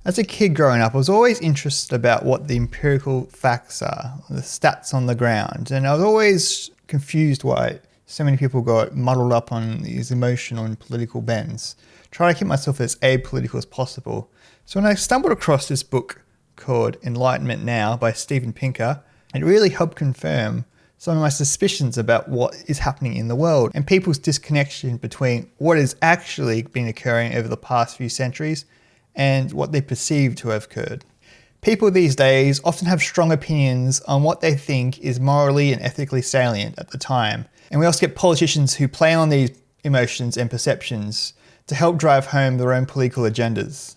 As a kid growing up, I was always interested about what the empirical facts are, the stats on the ground, and I was always confused why so many people got muddled up on these emotional and political bends. Try to keep myself as apolitical as possible. So when I stumbled across this book called Enlightenment Now by Steven Pinker, it really helped confirm some of my suspicions about what is happening in the world and people's disconnection between what has actually been occurring over the past few centuries and what they perceive to have occurred. People these days often have strong opinions on what they think is morally and ethically salient at the time. And we also get politicians who play on these emotions and perceptions to help drive home their own political agendas.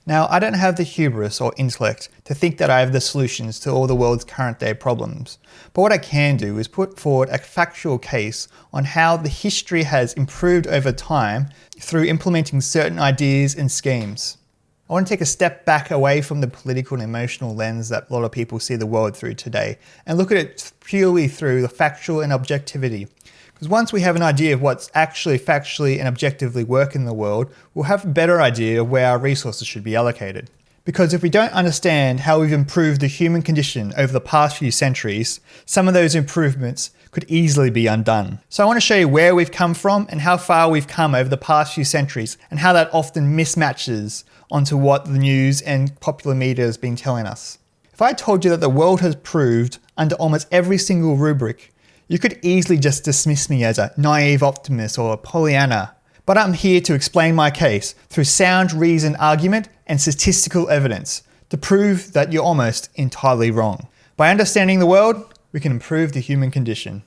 Now, I don't have the hubris or intellect to think that I have the solutions to all the world's current day problems. But what I can do is put forward a factual case on how the history has improved over time through implementing certain ideas and schemes. I want to take a step back away from the political and emotional lens that a lot of people see the world through today and look at it purely through the factual and objectivity. Because once we have an idea of what's actually factually and objectively working in the world, we'll have a better idea of where our resources should be allocated. Because if we don't understand how we've improved the human condition over the past few centuries, some of those improvements could easily be undone. So I want to show you where we've come from and how far we've come over the past few centuries and how that often mismatches onto what the news and popular media has been telling us. If I told you that the world has proved under almost every single rubric, you could easily just dismiss me as a naive optimist or a Pollyanna. But I'm here to explain my case through sound reasoned argument and statistical evidence to prove that you're almost entirely wrong. By understanding the world, we can improve the human condition.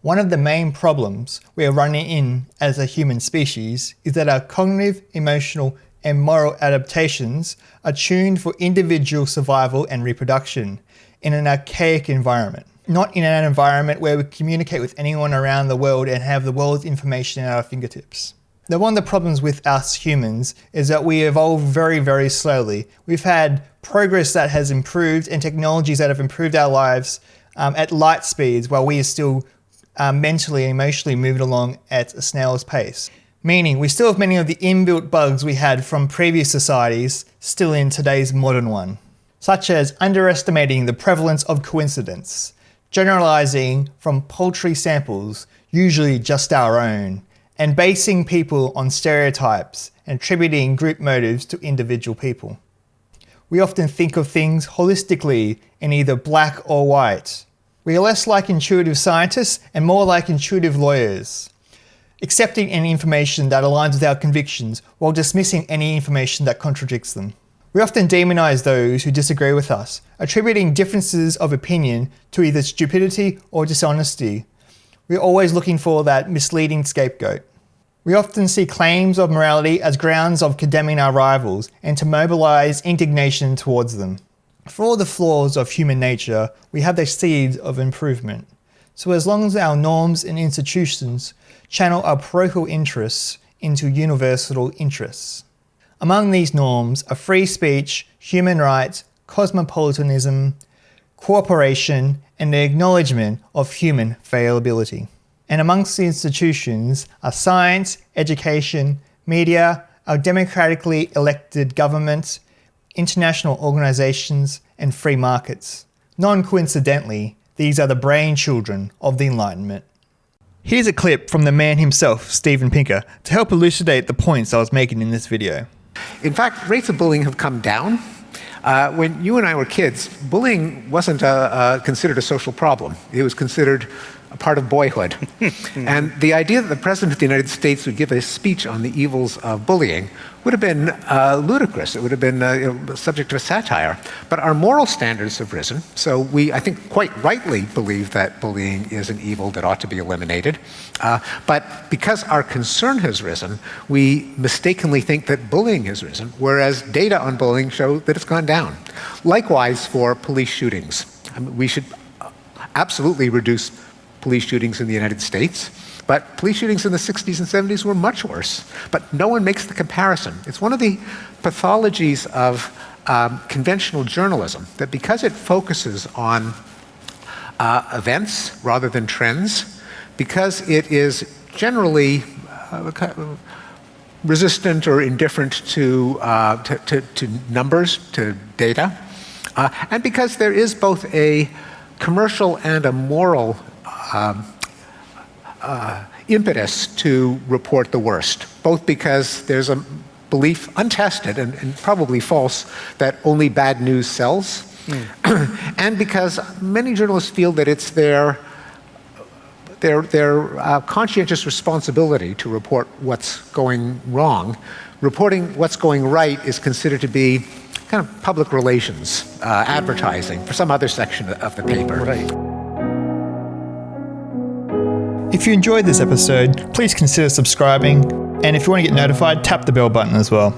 One of the main problems we are running in as a human species is that our cognitive, emotional, and moral adaptations are tuned for individual survival and reproduction in an archaic environment. Not in an environment where we communicate with anyone around the world and have the world's information at our fingertips. Now, one of the problems with us humans is that we evolve very, very slowly. We've had progress that has improved and technologies that have improved our lives at light speeds while we are still mentally and emotionally moving along at a snail's pace. Meaning we still have many of the inbuilt bugs we had from previous societies still in today's modern one, such as underestimating the prevalence of coincidence, generalizing from paltry samples, usually just our own, and basing people on stereotypes and attributing group motives to individual people. We often think of things holistically in either black or white. We are less like intuitive scientists and more like intuitive lawyers, accepting any information that aligns with our convictions while dismissing any information that contradicts them. We often demonize those who disagree with us, attributing differences of opinion to either stupidity or dishonesty. We're always looking for that misleading scapegoat. We often see claims of morality as grounds of condemning our rivals and to mobilize indignation towards them. For all the flaws of human nature, we have the seeds of improvement. So as long as our norms and institutions channel our parochial interests into universal interests. Among these norms are free speech, human rights, cosmopolitanism, cooperation, and the acknowledgement of human fallibility. And amongst the institutions are science, education, media, our democratically elected government, international organizations, and free markets. Non-coincidentally, these are the brainchildren of the Enlightenment. Here's a clip from the man himself, Steven Pinker, to help elucidate the points I was making in this video. In fact, rates of bullying have come down. When you and I were kids, bullying wasn't considered a social problem. It was considered a part of boyhood. And the idea that the President of the United States would give a speech on the evils of bullying would have been ludicrous. It would have been subject to a satire. But our moral standards have risen, so we, I think, quite rightly believe that bullying is an evil that ought to be eliminated. But because our concern has risen, we mistakenly think that bullying has risen, whereas data on bullying show that it's gone down. Likewise for police shootings. I mean, we should absolutely reduce police shootings in the United States, but police shootings in the 60s and 70s were much worse. But no one makes the comparison. It's one of the pathologies of conventional journalism, that because it focuses on events rather than trends, because it is generally resistant or indifferent to numbers, to data, and because there is both a commercial and a moral impetus to report the worst, both because there's a belief, untested and probably false, that only bad news sells, and because many journalists feel that it's their conscientious responsibility to report what's going wrong. Reporting what's going right is considered to be kind of public relations, advertising for some other section of the paper. Right. If you enjoyed this episode, please consider subscribing. And if you want to get notified, tap the bell button as well.